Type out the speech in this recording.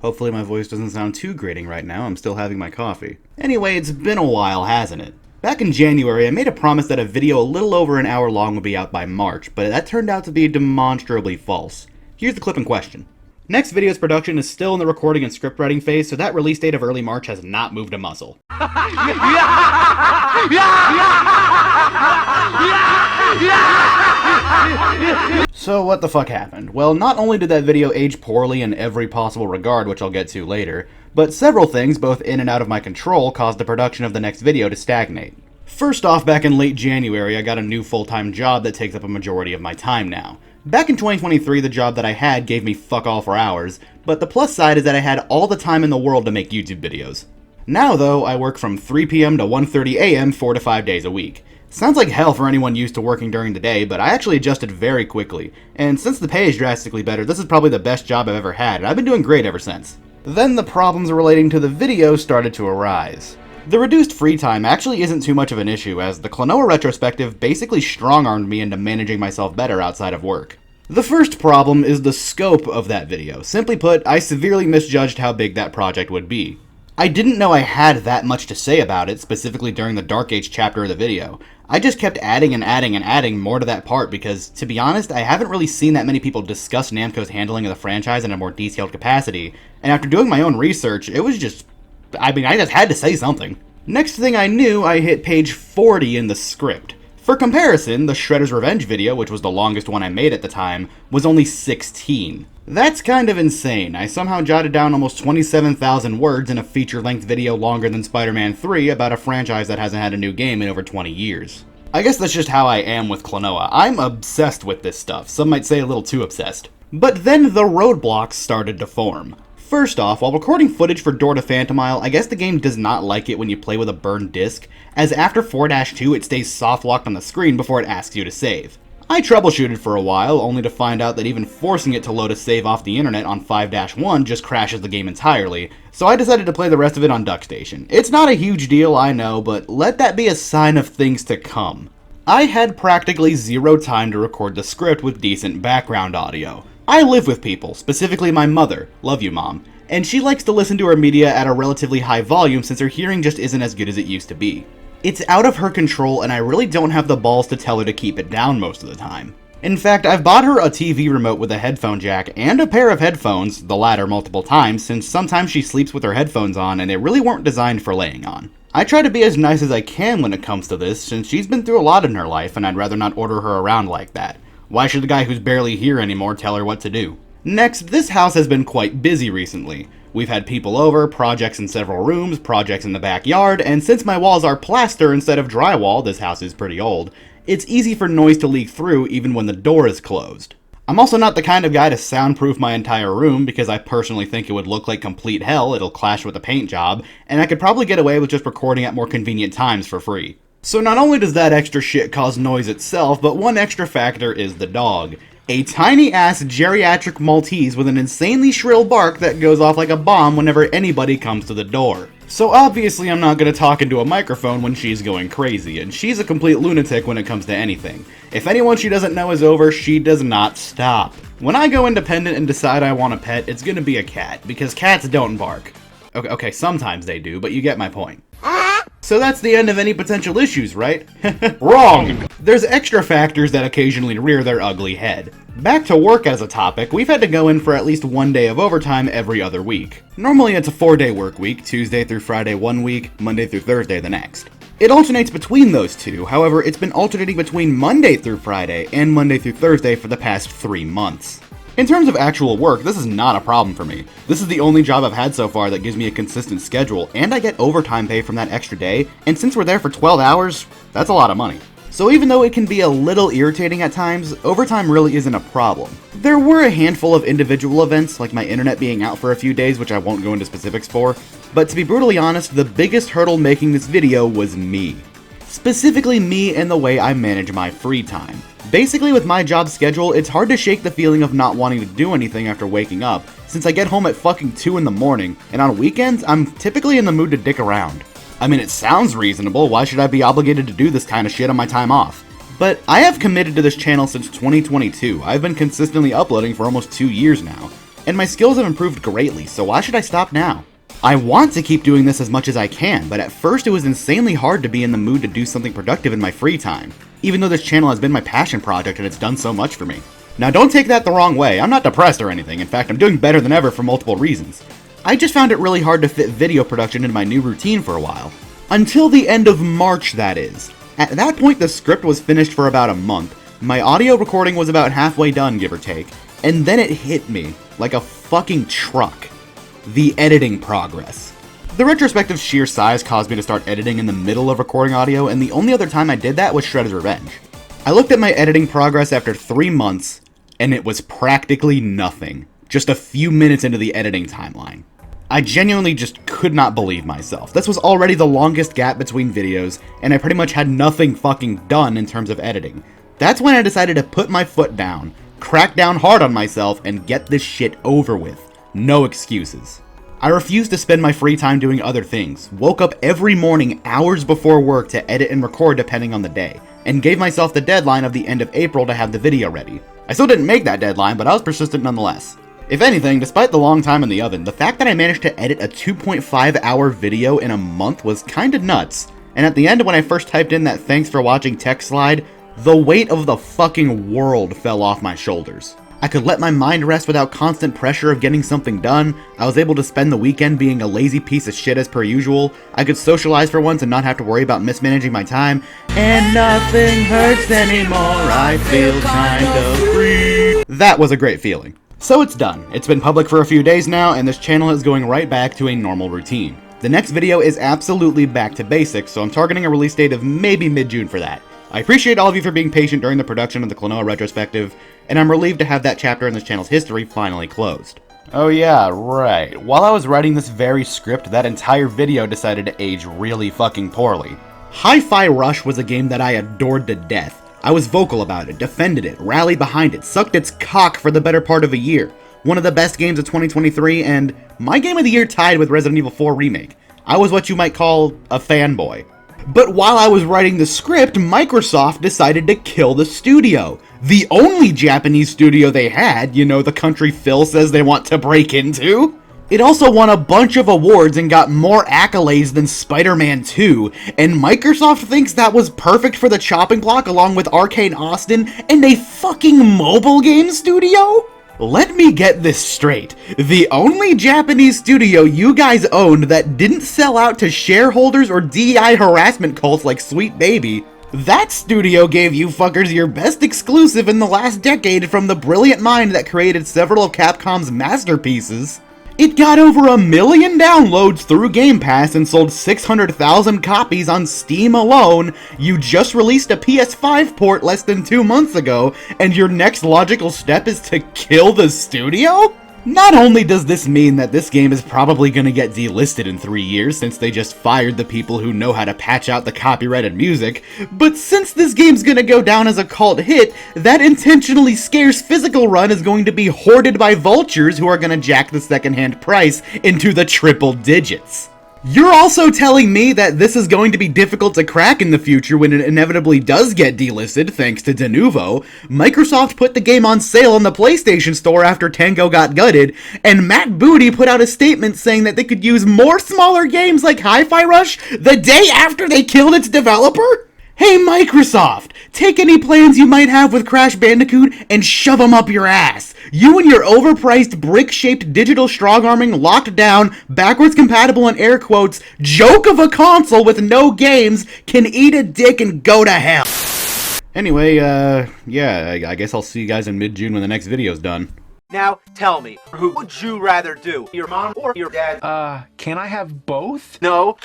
Hopefully my voice doesn't sound too grating right now, I'm still having my coffee. Anyway, it's been a while, hasn't it? Back in January, I made a promise that a video a little over an hour long would be out by March, but that turned out to be demonstrably false. Here's the clip in question. Next video's production is still in the recording and script writing phase, so that release date of early March has not moved a muscle. So what the fuck happened? Well, not only did that video age poorly in every possible regard, which I'll get to later, but several things, both in and out of my control, caused the production of the next video to stagnate. First off, back in late January, I got a new full-time job that takes up a majority of my time now. Back in 2023, the job that I had gave me fuck all for hours, but the plus side is that I had all the time in the world to make YouTube videos. Now though, I work from 3 p.m. to 1:30 a.m. 4 to 5 days a week. Sounds like hell for anyone used to working during the day, but I actually adjusted very quickly, and since the pay is drastically better, this is probably the best job I've ever had, and I've been doing great ever since. Then the problems relating to the video started to arise. The reduced free time actually isn't too much of an issue, as the Klonoa retrospective basically strong-armed me into managing myself better outside of work. The first problem is the scope of that video. Simply put, I severely misjudged how big that project would be. I didn't know I had that much to say about it, specifically during the Dark Age chapter of the video. I just kept adding and adding and adding more to that part because, to be honest, I haven't really seen that many people discuss Namco's handling of the franchise in a more detailed capacity, and after doing my own research, it was just... I just had to say something. Next thing I knew, I hit page 40 in the script. For comparison, the Shredder's Revenge video, which was the longest one I made at the time, was only 16. That's kind of insane. I somehow jotted down almost 27,000 words in a feature-length video longer than Spider-Man 3 about a franchise that hasn't had a new game in over 20 years. I guess that's just how I am with Klonoa. I'm obsessed with this stuff, some might say a little too obsessed. But then the roadblocks started to form. First off, while recording footage for Door to Phantomile, I guess the game does not like it when you play with a burned disc, as after 4-2 it stays soft-locked on the screen before it asks you to save. I troubleshooted for a while, only to find out that even forcing it to load a save off the internet on 5-1 just crashes the game entirely, so I decided to play the rest of it on DuckStation. It's not a huge deal, I know, but let that be a sign of things to come. I had practically zero time to record the script with decent background audio. I live with people, specifically my mother, love you mom, and she likes to listen to her media at a relatively high volume since her hearing just isn't as good as it used to be. It's out of her control and I really don't have the balls to tell her to keep it down most of the time. In fact, I've bought her a TV remote with a headphone jack and a pair of headphones, the latter multiple times, since sometimes she sleeps with her headphones on and they really weren't designed for laying on. I try to be as nice as I can when it comes to this since she's been through a lot in her life and I'd rather not order her around like that. Why should the guy who's barely here anymore tell her what to do? Next, this house has been quite busy recently. We've had people over, projects in several rooms, projects in the backyard, and since my walls are plaster instead of drywall, this house is pretty old, it's easy for noise to leak through even when the door is closed. I'm also not the kind of guy to soundproof my entire room because I personally think it would look like complete hell, it'll clash with the paint job, and I could probably get away with just recording at more convenient times for free. So not only does that extra shit cause noise itself, but one extra factor is the dog. A tiny-ass geriatric Maltese with an insanely shrill bark that goes off like a bomb whenever anybody comes to the door. So obviously I'm not going to talk into a microphone when she's going crazy, and she's a complete lunatic when it comes to anything. If anyone she doesn't know is over, she does not stop. When I go independent and decide I want a pet, it's going to be a cat, because cats don't bark. Okay, sometimes they do, but you get my point. So that's the end of any potential issues, right? Wrong! There's extra factors that occasionally rear their ugly head. Back to work as a topic, we've had to go in for at least one day of overtime every other week. Normally it's a 4-day work week, Tuesday through Friday one week, Monday through Thursday the next. It alternates between those two, however it's been alternating between Monday through Friday and Monday through Thursday for the past 3 months. In terms of actual work, this is not a problem for me. This is the only job I've had so far that gives me a consistent schedule, and I get overtime pay from that extra day, and since we're there for 12 hours, that's a lot of money. So even though it can be a little irritating at times, overtime really isn't a problem. There were a handful of individual events, like my internet being out for a few days, which I won't go into specifics for, but to be brutally honest, the biggest hurdle making this video was me. Specifically me and the way I manage my free time. Basically, with my job schedule, it's hard to shake the feeling of not wanting to do anything after waking up, since I get home at fucking 2 in the morning, and on weekends, I'm typically in the mood to dick around. I mean, it sounds reasonable, why should I be obligated to do this kind of shit on my time off? But I have committed to this channel since 2022, I've been consistently uploading for almost 2 years now. and my skills have improved greatly, so why should I stop now? I want to keep doing this as much as I can, but at first it was insanely hard to be in the mood to do something productive in my free time, even though this channel has been my passion project and it's done so much for me. Now don't take that the wrong way, I'm not depressed or anything, in fact I'm doing better than ever for multiple reasons. I just found it really hard to fit video production into my new routine for a while. Until the end of March, that is. At that point the script was finished for about a month, my audio recording was about halfway done, give or take, and then it hit me like a fucking truck. The editing progress. The retrospective sheer size caused me to start editing in the middle of recording audio, and the only other time I did that was Shredder's Revenge. I looked at my editing progress after 3 months, and it was practically nothing. Just a few minutes into the editing timeline. I genuinely just could not believe myself. This was already the longest gap between videos, and I pretty much had nothing fucking done in terms of editing. That's when I decided to put my foot down, crack down hard on myself, and get this shit over with. No excuses. I refused to spend my free time doing other things, woke up every morning hours before work to edit and record depending on the day, and gave myself the deadline of the end of April to have the video ready. I still didn't make that deadline, but I was persistent nonetheless. If anything, despite the long time in the oven, the fact that I managed to edit a 2.5-hour video in a month was kinda nuts, and at the end when I first typed in that thanks for watching text slide, the weight of the fucking world fell off my shoulders. I could let my mind rest without constant pressure of getting something done, I was able to spend the weekend being a lazy piece of shit as per usual, I could socialize for once and not have to worry about mismanaging my time, and nothing hurts anymore, I feel kind of free. That was a great feeling. So it's done. It's been public for a few days now, and this channel is going right back to a normal routine. The next video is absolutely back to basics, so I'm targeting a release date of maybe mid-June for that. I appreciate all of you for being patient during the production of the Klonoa retrospective, and I'm relieved to have that chapter in this channel's history finally closed. Oh yeah, right. While I was writing this very script, that entire video decided to age really fucking poorly. Hi-Fi Rush was a game that I adored to death. I was vocal about it, defended it, rallied behind it, sucked its cock for the better part of a year. One of the best games of 2023, and my game of the year tied with Resident Evil 4 Remake. I was what you might call a fanboy. But while I was writing the script, Microsoft decided to kill the studio. The only Japanese studio they had, you know, the country Phil says they want to break into. It also won a bunch of awards and got more accolades than Spider-Man 2, and Microsoft thinks that was perfect for the chopping block along with Arcane Austin and a fucking mobile game studio? Let me get this straight. The only Japanese studio you guys owned that didn't sell out to shareholders or DEI harassment cults like Sweet Baby, that studio gave you fuckers your best exclusive in the last decade from the brilliant mind that created several of Capcom's masterpieces. It got over 1 million downloads through Game Pass and sold 600,000 copies on Steam alone. You just released a PS5 port less than 2 months ago, and your next logical step is to kill the studio? Not only does this mean that this game is probably gonna get delisted in 3 years since they just fired the people who know how to patch out the copyrighted music, but since this game's gonna go down as a cult hit, that intentionally scarce physical run is going to be hoarded by vultures who are gonna jack the secondhand price into the triple digits. You're also telling me that this is going to be difficult to crack in the future when it inevitably does get delisted thanks to Denuvo. Microsoft put the game on sale on the PlayStation Store after Tango got gutted, and Matt Booty put out a statement saying that they could use more smaller games like Hi-Fi Rush the day after they killed its developer? Hey Microsoft, take any plans you might have with Crash Bandicoot and shove them up your ass. You and your overpriced brick-shaped digital strong-arming, locked down, backwards compatible in air quotes, joke of a console with no games can eat a dick and go to hell. Anyway, yeah, I guess I'll see you guys in mid-June when the next video's done. Now, tell me, who would you rather do? Your mom or your dad? Can I have both? No.